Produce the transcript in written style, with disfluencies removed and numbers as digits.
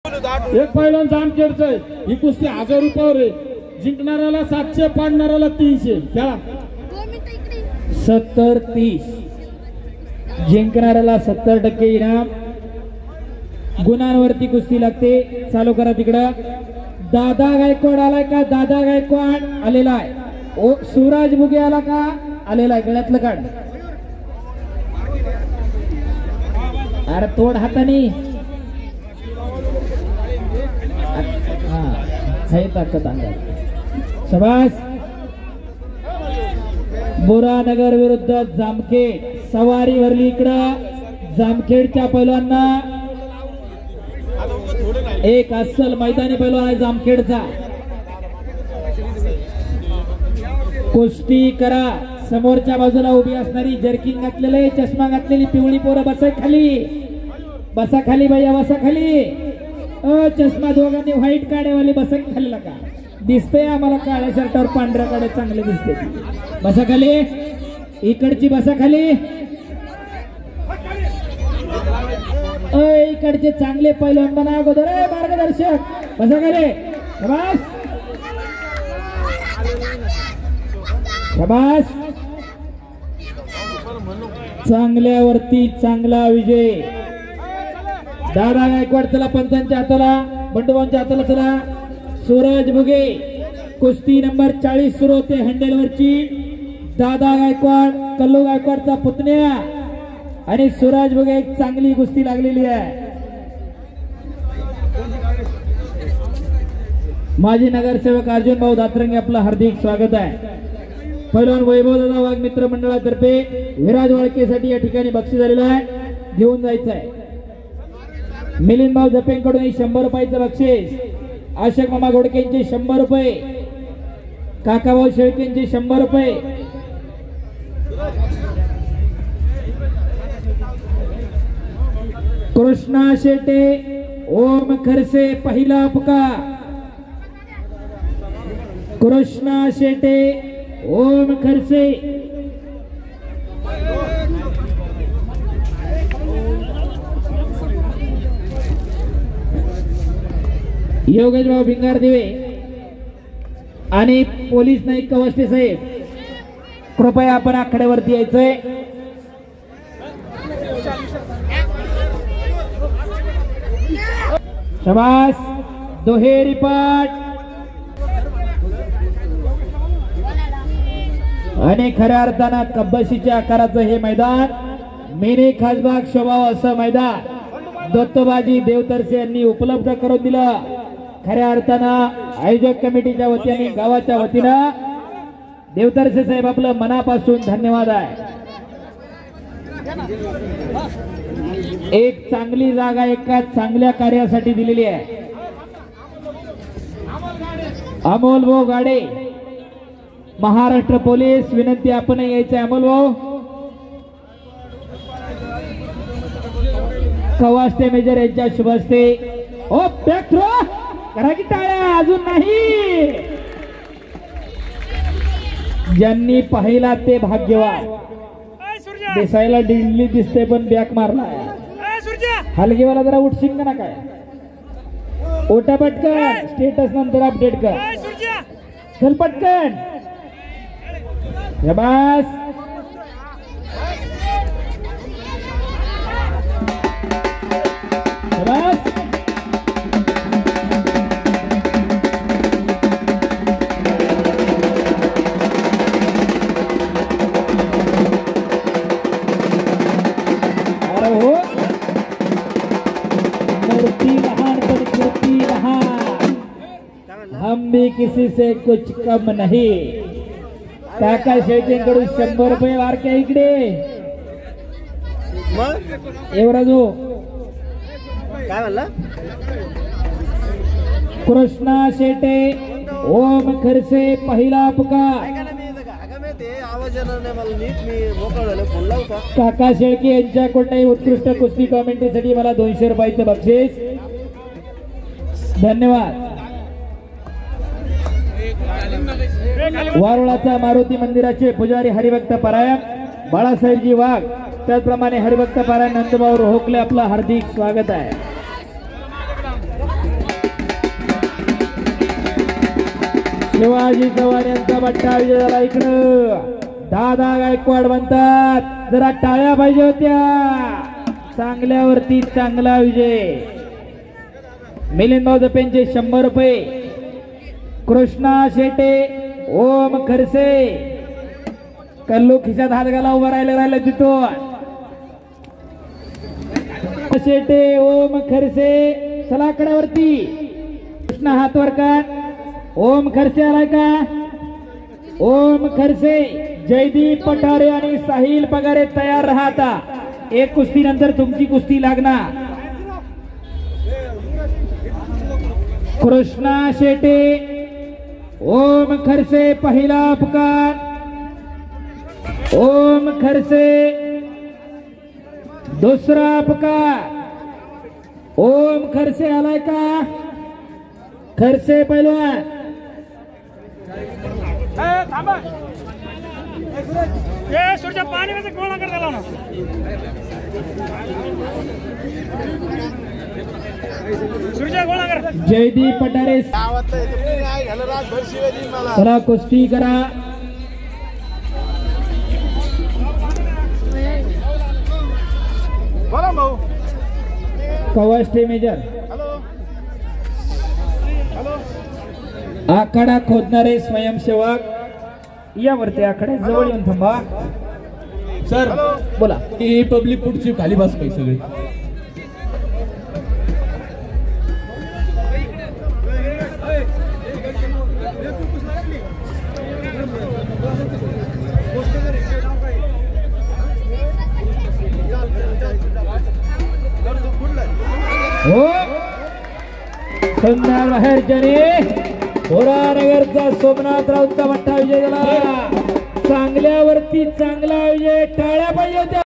एक पहिलवान जामखेडचं आहे. ही कुस्ती 1000 रुपयावर आहे. जिंकणाऱ्याला 700, पाडणाऱ्याला 300. खेळा 70-30. जिंकणाऱ्याला 70% इनाम. गुणांवरती कुस्ती लागते. चालू करा तिकडं. दादा गायकवाड आलाय का? दादा गायकवाड आलेला आहे. ओ सूरज बुगे आला का? आलेला आहे. गळ्यातलं काढ. अरे तोड हाताने. हा ताकद अंगात. शबास. बोरानगर विरुद्ध जामखेड. सवारी भरली इकडं. जामखेडच्या पैलवांना एक अस्सल मैदानी पैलवान आहे जामखेडचा. कुस्ती करा. समोरच्या बाजूला उभी असणारी जर्किंग घातलेले, चष्मा घातलेली पिवळी पोरं बसा खाली. बसा खाली भैया, बसा खाली. चष्मा दोघांनी व्हाईट काड्यावाले बसा खाली. का दिसतंय आम्हाला काळ्या शर्टावर पांढऱ्या काड्या चांगले दिसते. बसा खाली. इकडची बसा खाली. इकडचे चांगले पैलवान बना अगोदर. मार्गदर्शक बसा खाली. शाबास शाबास. चांगल्यावरती चांगला विजय. दादा गायकवाड चला पंचांच्या हाताला, बंडूभाऊंच्या हाताला चला. सूरज बुगे कुस्ती नंबर 40 सुरू होते हँडलवरची. दादा गायकवाड कल्लू गायकवाडचा पुतण्या आणि सूरज बुगे एक चांगली कुस्ती लागलेली आहे. माजी नगरसेवक अर्जुन भाऊ दातरंगे आपलं हार्दिक स्वागत आहे. पैलवान वैभव दादा वाघ मित्र मंडळातर्फे विराज वाळकेसाठी या ठिकाणी बक्षीस झालेलं आहे. घेऊन जायचं आहे. मिलिंद भाऊ जपेंकडून 100 रुपयाचं बक्षीस. आशक मामा घोडकेंचे 100 रुपये. काकाभाऊ शेळकेंचे 100 रुपये. कृष्णा शेटे ओम खरसे पहिला पुकार. कृष्णा शेटे ओम खरसे. योगेशभाऊ भिंगार दिवे आणि पोलीस नाईक कवस्टे साहेब कृपया आपण आखाड्यावरती यायचंय. शाबास. दुहेरी पाठ आणि खऱ्या अर्थानं कब्बशीच्या आकाराचं हे मैदान. मिनी खासबाग शोभाव असं मैदान दत्तोबाजी देवतरसे यांनी उपलब्ध करून दिलं. खऱ्या अर्थानं आयोजक कमिटीच्या वतीने गावाच्या वतीनं देवतरसे साहेब आपलं मनापासून धन्यवाद आहे. एक चांगली जागा एका चांगल्या कार्यासाठी दिलेली आहे. अमोल भाऊ गाडे महाराष्ट्र पोलीस विनंती आपण यायचे. अमोल भाऊ कवास्ते मेजर यांच्या शुभ हस्ते. ओ बॅक थ्रो करा की टाळ्या. अजून नाही. ज्यांनी पाहिला ते भाग्यवान. दिसायला डिंगली दिसते पण बॅक मारला. हलगेवाला जरा उठशिंग ना काय. ओटा पटकन. स्टेटस नंतर अपडेट कर. चल पटकन. शाबास. शाबास. अरे हो मूर्ति महान पर कीर्ति महान. हम भी किसी से कुछ कम नहीं. काका शेळकेंकडून 100 रुपये वारक्या इकडे. एवराजो काय म्हणला. कृष्णा शेटे ओम खरसे पहिला पुकार. काका शेळके यांच्याकडून उत्कृष्ट कुस्ती कॉमेंट्रीसाठी मला 200 रुपयाचं बक्षीस. धन्यवाद. वारुळाचा मारुती मंदिराचे पुजारी हरिभक्त पारायण बाळासाहेबजी वाघ, त्याचप्रमाणे हरिभक्त पारायण नंदभाऊ रोहकले आपलं हार्दिक स्वागत आहे. शिवाजी चव्हाण यांचा बट्टा विजय झाला. इकडं दादा गायकवाड म्हणतात जरा टाळ्या पाहिजे होत्या. चांगल्यावरती चांगला विजय. मिलिंद भाऊ जपेंचे 100 रुपये. कृष्णा शेटे, ओम खरसे, कल्लू खिशात हात घाला उभा राहिला तिथून. शेटे, ओम खरसे, चला कडावरती. कृष्णा हात वर काढ. ओम खरसे आलाय का? ओम खरसे, जयदीप पठारे आणि साहिल पगारे तयार राहता. एक कुस्ती नंतर तुमची कुस्ती लागणार. कृष्णा शेटे, ओम खरसे पहिला पुकार. ओम खरसे दुसरा पुकार. ओम खरसे आलाय का? खरसे पहिलवान. पाणी में से गोला कर डाला ना. गोला कर. जयदीप पठारे चला कुस्ती करा. बोला भाऊ. कवच मेजर. हॅलो. आखाडा खोदणारे स्वयंसेवक यावरती आखाड्या जवळ येऊन थांबा. सर बोला. ही पब्लिक पुढची खाली बस काही सगळे. हो सुंदर बाहेर जने नगरचा सोमनाथ राऊतचा मोठा विजय झाला. चांगल्यावरती चांगला विजय. टाळ्या पाहिजे होत्या.